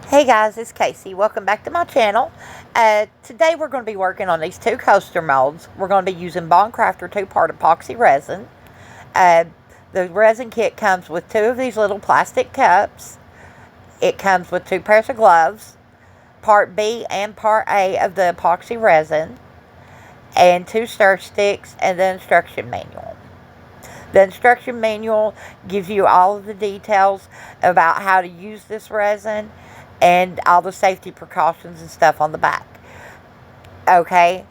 Hey guys, it's Casey. Welcome back to my channel. Today we're going to be working on these two coaster molds. We're going to be using Bond Craftor 2-part epoxy resin. Uh, the resin kit comes with two of these little plastic cups. It comes with two pairs of gloves, part B and part A of the epoxy resin, and two stir sticks and the instruction manual. The instruction manual gives you all of the details about how to use this resin and all the safety precautions and stuff on the back. Okay,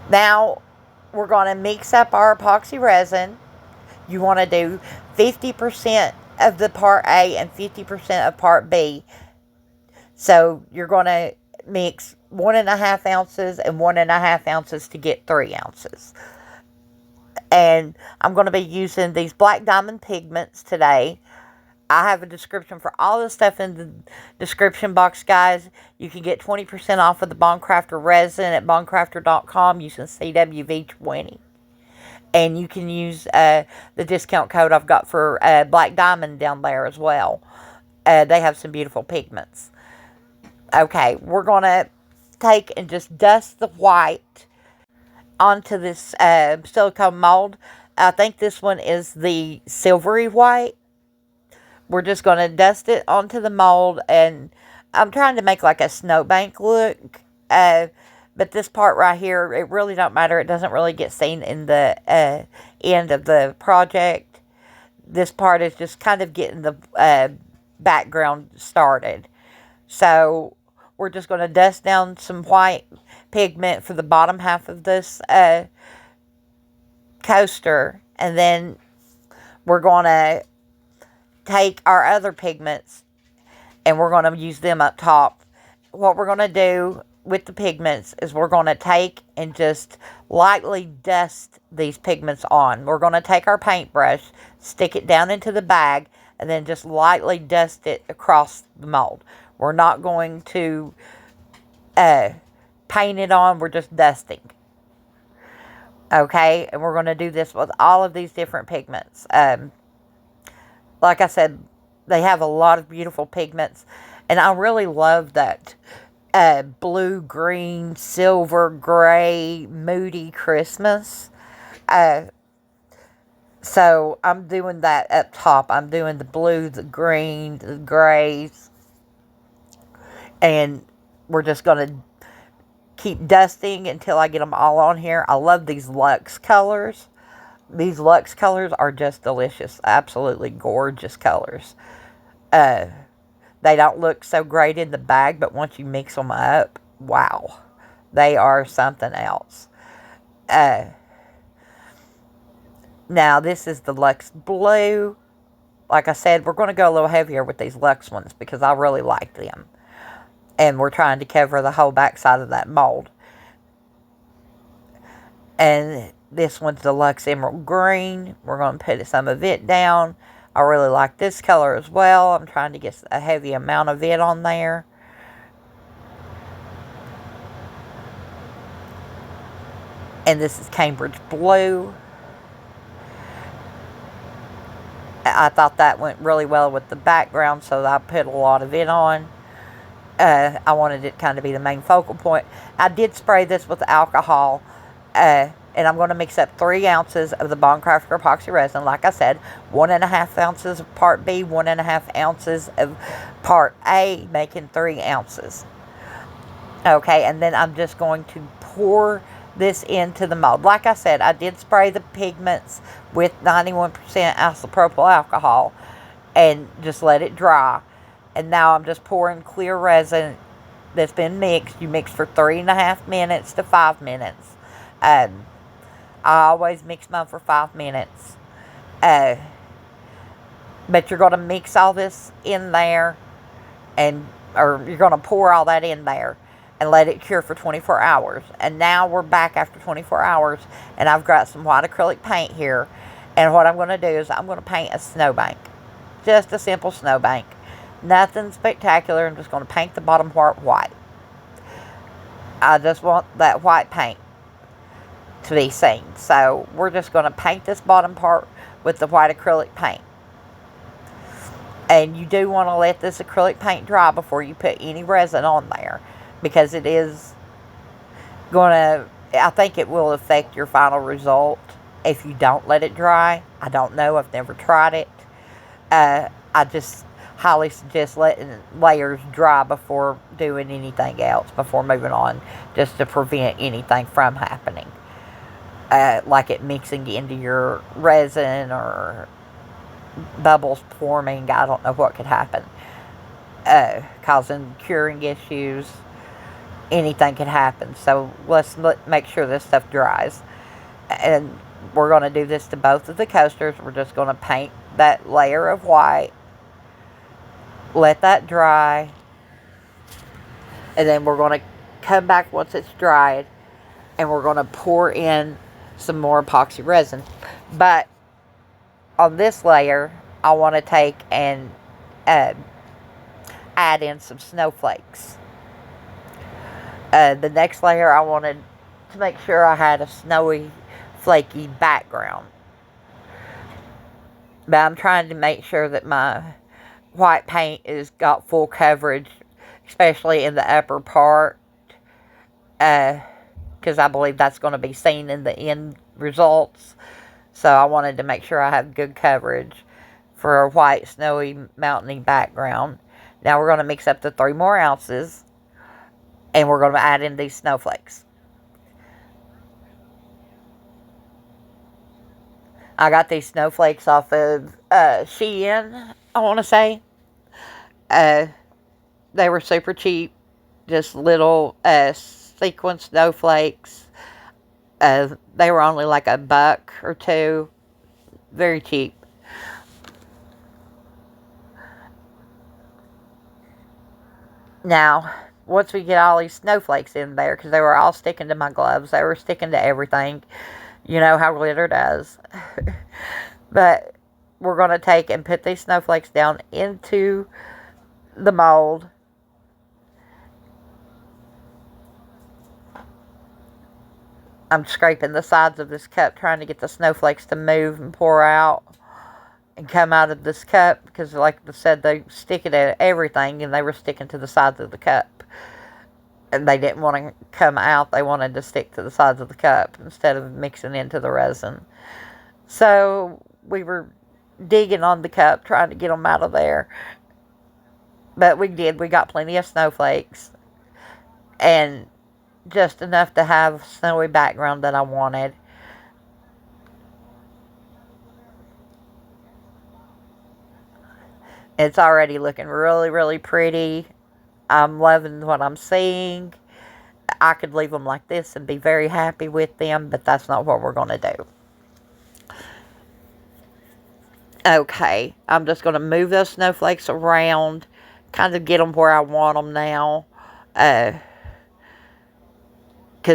now we're going to mix up our epoxy resin. You want to do 50% of the part A and 50% of part B. So you're going to mix 1.5 ounces and 1.5 ounces to get 3 ounces. And I'm going to be using these black diamond pigments today. I have a description for all the stuff in the description box, guys. You can get 20% off of the Bond Craftor resin at bondcraftor.com using CWV-20. And you can use the discount code I've got for Black Diamond down there as well. They have some beautiful pigments. Okay, we're going to take and just dust the white onto this silicone mold. I think this one is the silvery white. We're just going to dust it onto the mold, and I'm trying to make like a snowbank look. But this part right here, it really don't matter. It doesn't really get seen in the end of the project. This part is just kind of getting the background started. So we're just going to dust down some white pigment for the bottom half of this coaster, and then we're going to take our other pigments and we're going to use them up top. What we're going to do with the pigments is we're going to take and just lightly dust these pigments on. We're going to take our paintbrush, stick it down into the bag, and then just lightly dust it across the mold. We're not going to paint it on, we're just dusting. Okay, and we're going to do this with all of these different pigments. Like I said, they have a lot of beautiful pigments, and I really love that blue, green, silver, gray, moody Christmas. So I'm doing that up top. I'm doing the blue, the green, the grays, and we're just going to keep dusting until I get them all on here. I love these luxe colors. These luxe colors are just delicious. Absolutely gorgeous colors. They don't look so great in the bag, but once you mix them up, wow. They are something else. Now, this is the Luxe Blue. Like I said, we're going to go a little heavier with these Luxe ones because I really like them. And we're trying to cover the whole back side of that mold. And this one's the Luxe Emerald Green. We're going to put some of it down. I really like this color as well. I'm trying to get a heavy amount of it on there. And this is Cambridge Blue. I thought that went really well with the background, so I put a lot of it on. I wanted it kind of be the main focal point. I did spray this with alcohol, and I'm going to mix up 3 ounces of the Bond Craftor epoxy resin. Like I said, 1.5 ounces of part B, 1.5 ounces of part A, making 3 ounces. Okay, and then I'm just going to pour this into the mold. Like I said, I did spray the pigments with 91% isopropyl alcohol and just let it dry. And now I'm just pouring clear resin that's been mixed. You mix for 3.5 minutes to 5 minutes. I always mix mine for 5 minutes. But you're going to mix all this in there, or you're going to pour all that in there and let it cure for 24 hours. And now we're back after 24 hours, and I've got some white acrylic paint here. And what I'm going to do is I'm going to paint a snowbank. Just a simple snowbank. Nothing spectacular. I'm just going to paint the bottom part white. I just want that white paint to be seen. So we're just going to paint this bottom part with the white acrylic paint. And you do want to let this acrylic paint dry before you put any resin on there, because it is going to, I think it will affect your final result if you don't let it dry. I don't know. I've never tried it. I just highly suggest letting layers dry before doing anything else, before moving on, just to prevent anything from happening. Like it mixing into your resin or bubbles forming. I don't know what could happen. Causing curing issues. Anything could happen. So let's make sure this stuff dries. And we're going to do this to both of the coasters. We're just going to paint that layer of white. Let that dry. And then we're going to come back once it's dried. And we're going to pour in some more epoxy resin. But on this layer, I want to take and add in some snowflakes. The next layer, I wanted to make sure I had a snowy, flaky background. But I'm trying to make sure that my white paint is got full coverage, especially in the upper part, because I believe that's going to be seen in the end results. So I wanted to make sure I have good coverage for a white, snowy, mountainy background. Now we're going to mix up the 3 more ounces, and we're going to add in these snowflakes. I got these snowflakes off of Shein, I want to say. They were super cheap. Just little sequin snowflakes. They were only like $1 or $2. Very cheap. Now, once we get all these snowflakes in there, because they were all sticking to my gloves. They were sticking to everything. You know how glitter does. But we're going to take and put these snowflakes down into the mold. I'm scraping the sides of this cup, trying to get the snowflakes to move and pour out and come out of this cup, because like I said, they stick it at everything, and they were sticking to the sides of the cup. And they didn't want to come out. They wanted to stick to the sides of the cup instead of mixing into the resin. So we were digging on the cup, trying to get them out of there. But we did. We got plenty of snowflakes. And just enough to have snowy background that I wanted. It's already looking really, really pretty. I'm loving what I'm seeing. I could leave them like this and be very happy with them, but that's not what we're going to do. Okay, I'm just going to move those snowflakes around, kind of get them where I want them now. Because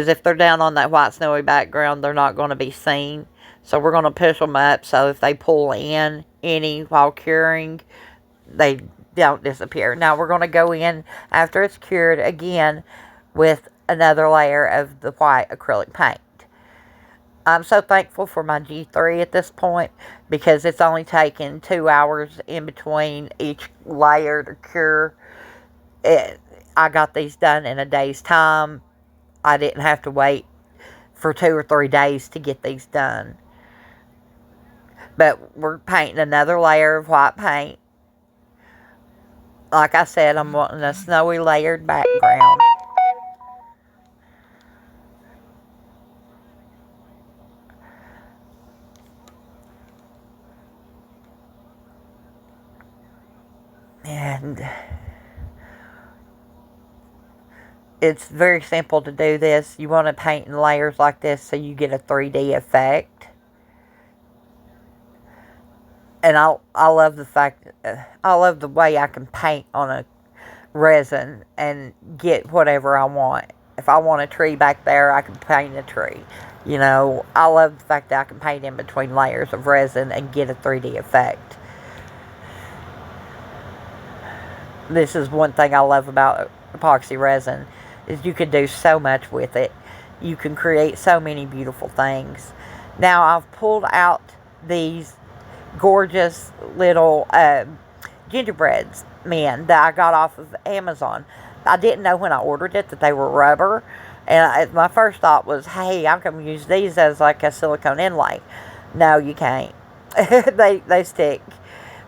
if they're down on that white snowy background, they're not going to be seen. So we're going to push them up so if they pull in any while curing, they don't disappear. Now we're going to go in after it's cured again with another layer of the white acrylic paint. I'm so thankful for my G3 at this point, because it's only taken 2 hours in between each layer to cure. I got these done in a day's time. I didn't have to wait for 2 or 3 days to get these done. But we're painting another layer of white paint. Like I said, I'm wanting a snowy layered background. And it's very simple to do this. You want to paint in layers like this so you get a 3D effect. And I love the fact, I love the way I can paint on a resin and get whatever I want. If I want a tree back there, I can paint a tree. You know, I love the fact that I can paint in between layers of resin and get a 3D effect. This is one thing I love about epoxy resin, is you can do so much with it. You can create so many beautiful things. Now I've pulled out these gorgeous little gingerbreads men that I got off of Amazon. I didn't know when I ordered it that they were rubber. And my first thought was, hey, I can use these as like a silicone inlay. No, you can't. they stick.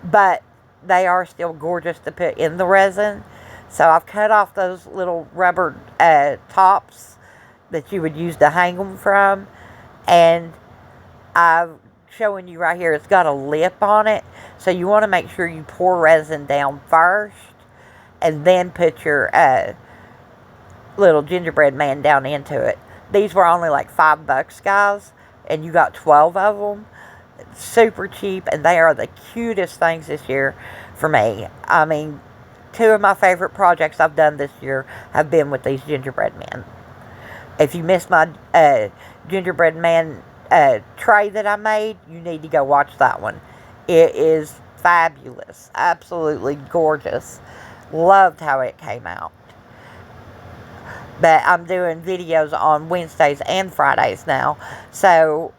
But they are still gorgeous to put in the resin. So I've cut off those little rubber tops that you would use to hang them from. And I'm showing you right here, it's got a lip on it. So you want to make sure you pour resin down first. And then put your little gingerbread man down into it. These were only like $5, guys. And you got 12 of them. Super cheap. And they are the cutest things this year for me. I mean, 2 of my favorite projects I've done this year have been with these gingerbread men. If you missed my gingerbread man tray that I made, you need to go watch that one. It is fabulous. Absolutely gorgeous. Loved how it came out. But I'm doing videos on Wednesdays and Fridays now. So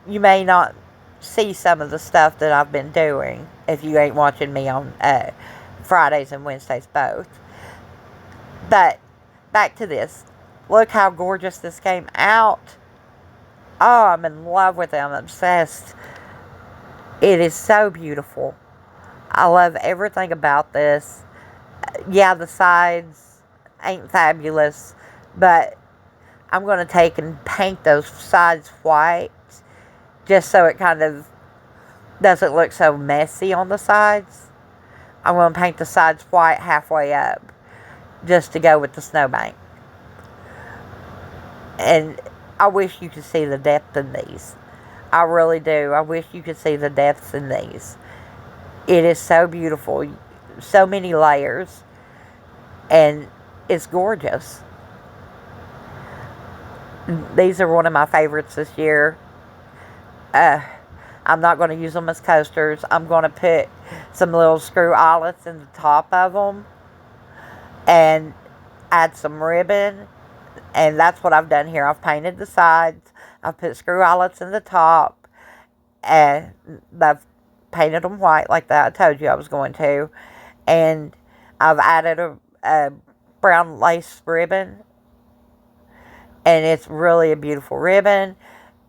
you may not see some of the stuff that I've been doing if you ain't watching me on Fridays and Wednesdays both. But back to this. Look how gorgeous this came out. Oh, I'm in love with it. I'm obsessed. It is so beautiful. I love everything about this. Yeah, the sides ain't fabulous, but I'm going to take and paint those sides white just so it kind of doesn't look so messy on the sides. I'm going to paint the sides white halfway up just to go with the snowbank. And I wish you could see the depth in these. I really do. I wish you could see the depths in these. It is so beautiful. So many layers. And it's gorgeous. These are one of my favorites this year. I'm not going to use them as coasters. I'm going to put some little screw eyelets in the top of them. And add some ribbon. And that's what I've done here. I've painted the sides. I've put screw eyelets in the top. And I've painted them white like that. I told you I was going to. And I've added a brown lace ribbon. And it's really a beautiful ribbon.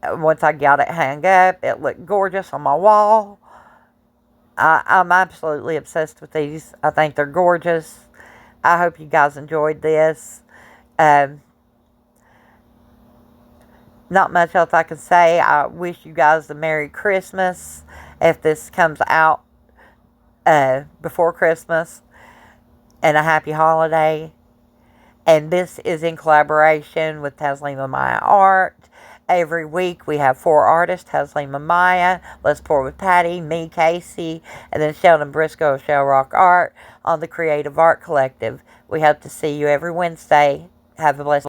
Once I got it hung up, it looked gorgeous on my wall. I'm absolutely obsessed with these. I think they're gorgeous. I hope you guys enjoyed this. Not much else I can say. I wish you guys a Merry Christmas if this comes out before Christmas, and a happy holiday. And this is in collaboration with Taslima Maya Art. Every week we have 4 artists: Taslima Maya, Let's Pour with Patty, me, Casey, and then Sheldon Briscoe of Shell Rock Art on the Creative Art Collective. We hope to see you every Wednesday. Have a blessed